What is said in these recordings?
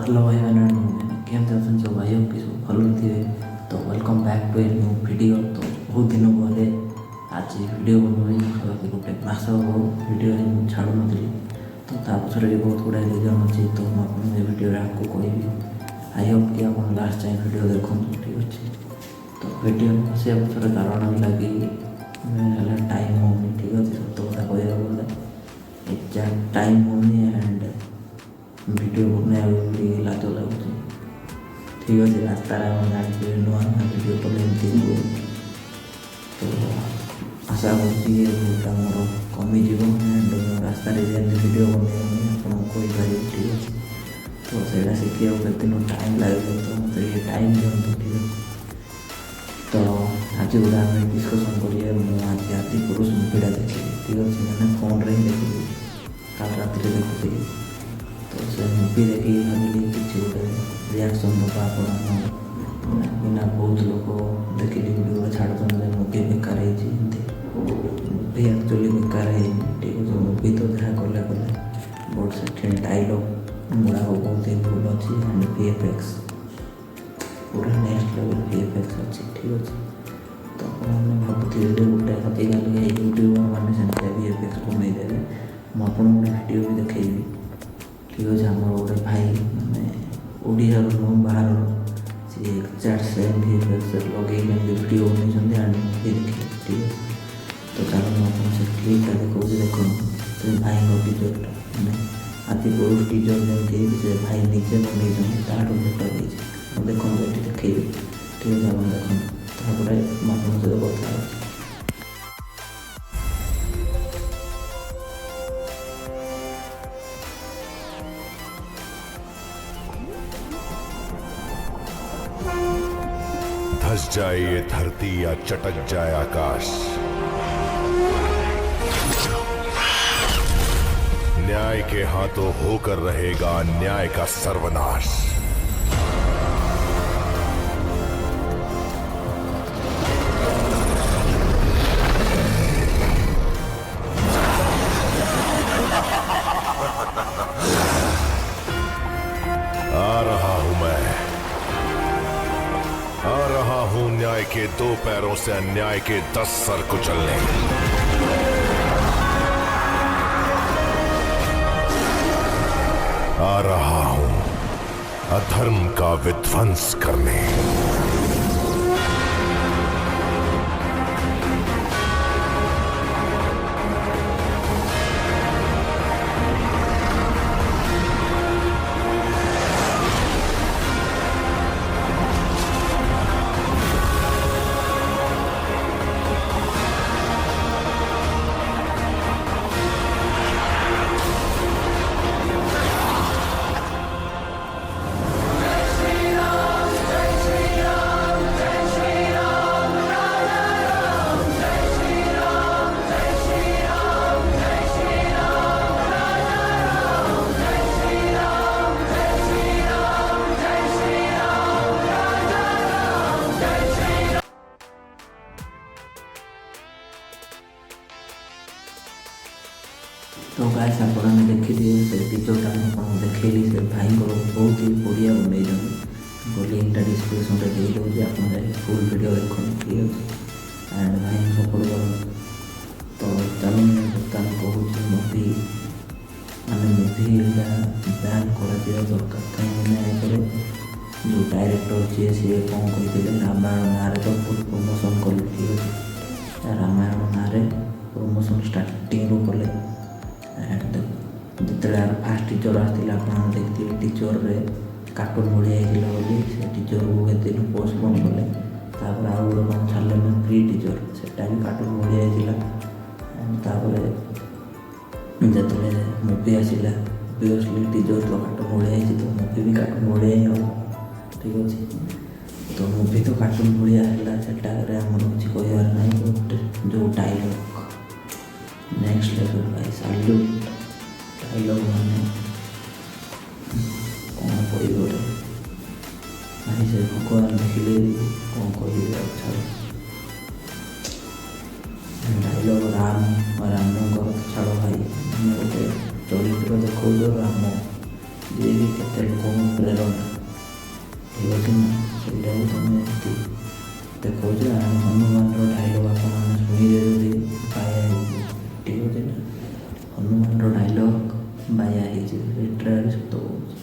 Hello भाई मैंने केमती अच्छा सब भाई कि सब भल थे। तो welcome back to a new video. तो बहुत दिन पर आज वीडियो बनवाई गोटे मास वीडियो छाड़ू नी। तो पचर भी बहुत गुड़ा रिजन अच्छी। तो मुझे वीडियो आपको कहि आई होप कि आप लास्ट टाइम वीडियो देखो ठीक अच्छे। तो वीडियो से पचर कारण लगी टाइम होनी ठीक अच्छे। सत कथा कह एक्जाक्ट टाइम होनी एंड वीडियो बनाया लाज लगुच ठीक अच्छे। रास्ता जानते नुआ नुआ वीडियो कले एमती हुए। तो आशा कर मोर कमिज एंड रास्ता वीडियो बनने कहीपर ठीक अच्छे। तो सहीटा शिखा दिन टाइम लगे। तो मतलब टाइम दिखाँ ठीक है। तो आज गोटे आम डिस्कसन करिए। मुझे आदि पुरुष मुवीटा देखी ठीक अच्छे। मैंने फोन रे ही देखी कल रात देखुी। तो से मुवी देखी भाविली किसी गोटे रिएक्शन दबा बिना बहुत लोग देखिली वीडियो छाड़ुन मुवी बेकार मुवी एक्चुअली बेकार है ठीक है। मुवी तो जहाँ कले कले बट से डायलॉग गुड़ाक बहुत ही भूल अच्छी एंड VFX पूरा नेक्स्ट लेवल VFX अच्छी ठीक अच्छे। तो आपने भावुथे गोटे आजिकल यूट्यूबर मैंने से VFX बनईदे मुझे वीडियो भी देखी ठीक अच्छे। आम गोटे भाई मैंने ओडिया नुह बाहर सी एक्जाक्ट सेम VFX लगे वीडियो बनई एंड मुवी देखिए ठीक है। तो चलो मुझे से क्लिपटा देखो से भाई टीचरटा मैंने आदि पुरुष टीचर जमी से भाई निजे बनई ताठू बेटर हो देखो ये देखे ठीक है। आप देखो तापर सहित कथा धस जाए ये धरती या चटक जाए आकाश, न्याय के हाथों होकर रहेगा न्याय का सर्वनाश। आ रहा हूं मैं, आ रहा हूं न्याय के 2 पैरों से अन्याय के 10 सर कुचलने। आ रहा हूं अधर्म का विध्वंस करने। तो गाइस आपने देखी से टीचरटा आपको देखली से भाई को बहुत ही बढ़िया बनई लिंक डिस्क्रिप्शन में दे दूँगी। आप फुल वीडियो देखो ठीक अच्छे एंड भाई सपोर्ट कर। तो चलो बर्तमान कहूँ मुवी माने मुवी बैन कर दरकार कहीं जो डायरेक्टर जी सी कौन कहते रामायण ना तो फुल प्रमोशन कले ठीक अच्छे। रामायण ना प्रमोशन स्टार्टिंग कले एंड जिते फास्ट टीचर आसला आप देखते टीचर रे कार्टून बढ़िया बोली से टीचर को केते पोस्टपोन कले। तापर आउ गोटे कौन छाड़े प्री टीचर सेटा भी कार्टून बढ़िया एंड तापर जिते मुवी आसला ओबियसली टीचर तो कार्टून बढ़िया तो मुवी भी कार्टून बढ़िया ही हम ठीक अच्छे। तो मुवी तो कार्टून बढ़िया है सेटारे आमर किसी कहार ना जो डायलॉग नेक्स्ट लेवल भाई साल्यूट डायलॉग मैंने कौन कह भाई से भगवान देखिले कौन कह छाड़ डायलॉग राम छाड़ भाई गोटे चरित्र देखो राम जी भी କେତେ ଲୋକଙ୍କୁ ପ୍ରେରଣା ଠିକ୍ ଅଛି ନା ସେଇଟାକୁ ତୁମେ ଏମିତି ଦେଖାଉଛି। ହନୁମାନର ଡାଇଲଗ୍ ଆପଣମାନେ ଶୁଣିବେ ଯଦି ବାୟା ହେଇଯିବେ ଠିକ୍ ଅଛି ନା। ହନୁମାନର ଡାଇଲଗ୍ ବାୟା ହେଇଯିବେ ଏଇଟା ସତ କହୁଛି।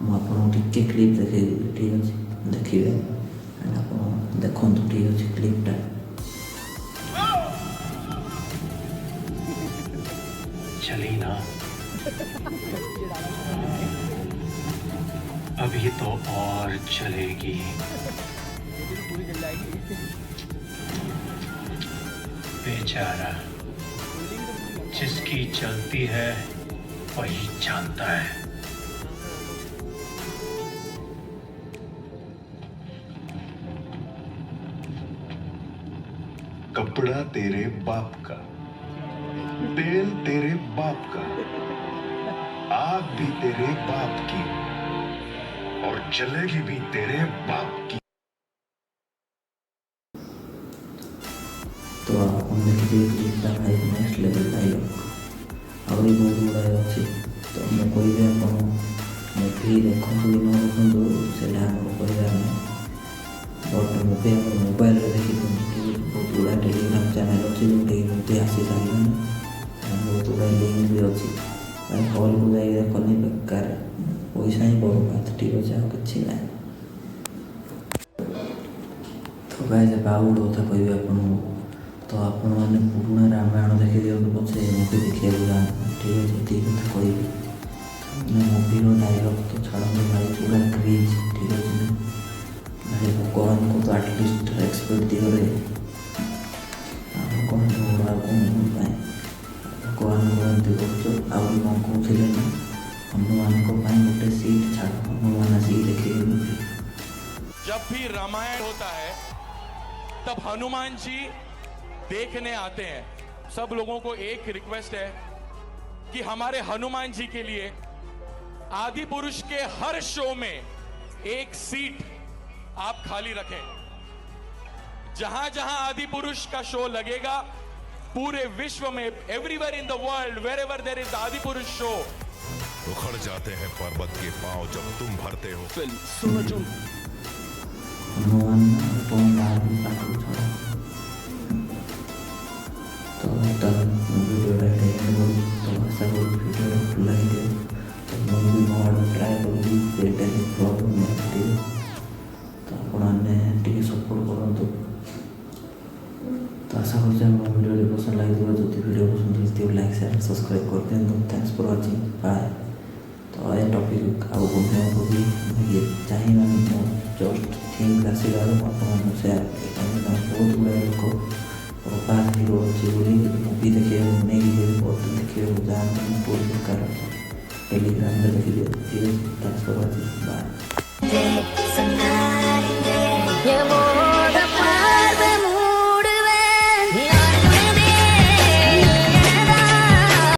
ମୁଁ ଆପଣଙ୍କୁ ଟିକେ କ୍ଲିପ୍ ଦେଖେଇଦେବି ଠିକ୍ ଅଛି ଦେଖିବେ ଆପଣ ଦେଖନ୍ତୁ ଠିକ୍ ଅଛି କ୍ଲିପ୍ଟା। चली ना अभी तो और चलेगी। बेचारा जिसकी चलती है वही जानता है। कपड़ा तेरे बाप का, तेल तेरे बाप का, आग भी तेरे बाप की और जलेगी भी तेरे बाप की। तो ଆପଣ ଦେଖିଥିବେ କ୍ଲିପ୍ଟା ଭାଇ ନେକ୍ସଟ ଲେଭେଲ୍ ଡାଇଲଗ୍ ଆହୁରି ବହୁତ ଗୁଡ଼ାଏ ଅଛି। ତ ମୁଁ କହିବି ଆପଣ ମୁଭି ଦେଖନ୍ତୁ କି ନ ଦେଖନ୍ତୁ ସେଇଟା ଆମର କହିବାର ନାହିଁ। ବଟ୍ ମୁଭି ଆପଣ ମୋବାଇଲରେ ଦେଖିଦିଅନ୍ତୁ ଠିକ୍ ଅଛି। ବହୁତ ଗୁଡ଼ାଏ ଟେଲିଗ୍ରାମ ଚ୍ୟାନେଲ୍ ଅଛି ଯେଉଁଟାକି ମୁଭି ଆସି ସାରିଲାଣି। ବହୁତ ଗୁଡ଼ାଏ ଲିଙ୍କ୍ ବି ଅଛି। ଭାଇ ହଲ୍କୁ ଯାଇକି ଦେଖନି ବେକାର ପଇସା ହିଁ ବରବାଦ ଠିକ୍ ଅଛି ଆଉ କିଛି ନାହିଁ। ତ ଭାଇ ଏବେ ଆଉ ଗୋଟେ କଥା କହିବି ଆପଣଙ୍କୁ। ତ ଆପଣମାନେ ପୁରୁଣା ରାମାୟଣ ଦେଖିଦିଅନ୍ତୁ ପଛେ ମୁଭି ଦେଖିବାକୁ ଯାଆନ୍ତୁ ଠିକ୍ ଅଛି। ଏତିକି କଥା କହିବି। ମୁଭିର ଡାଇଲଗ୍ ତ ଛାଡ଼ନ୍ତୁ ଭାଇ ପୁରା କ୍ରିଜ୍ ଠିକ୍ ଅଛି ନା। ଭାଇ ଭଗବାନଙ୍କୁ ତ ଆଟଲିଷ୍ଟ ରେସ୍ପେକ୍ଟ ଦିଅରେ ଆଉ କ'ଣ ଆଉ କ'ଣ ପାଇଁ ଭଗବାନଙ୍କୁ ଏମିତି କରୁଛ। ଆହୁରି କ'ଣ କହୁଥିଲେ ନା ହନୁମାନଙ୍କ ପାଇଁ ଗୋଟେ ସିଟ୍ ଛାଡ଼ ହନୁମାନ ଆସିକି ଦେଖିବେ ମୁଭି। जब भी रामायण होता है तब हनुमान जी देखने आते हैं। सब लोगों को एक रिक्वेस्ट है कि हमारे हनुमान जी के लिए आदि पुरुष के हर शो में एक सीट आप खाली रखें। जहां जहां आदि पुरुष का शो लगेगा पूरे विश्व में everywhere in the world wherever there is Adipurush show उखड़ जाते हैं पर्वत के पांव जब तुम भरते हो। हनुमान कौन बाहर पाठक छड़ा तो तब वीडियो एंड करूँ तो आशा करूँ वीडियो भल लगे। तो मुझे मोड ट्राए करूँगी सेटा ही फ्लॉप में ठीक तो आपने टी सपोर्ट करूँ। तो आशा करते हैं वीडियो पसंद लगे जो वीडियो पसंद लगे लाइक शेयर सब्सक्राइब कर दिखाँ। Thanks for watching bye. तो ये टॉपिक आउ को भी चाहिए जस्ट थिंक आसला आपको सेयार बहुत गुड़ाए लोक प्रभास हिरो अच्छे बोली मुवी देखिए नहीं देखिए जाते बहुत प्रकार टेलीग्राम देखिए ठीक है। Thanks for watching bye.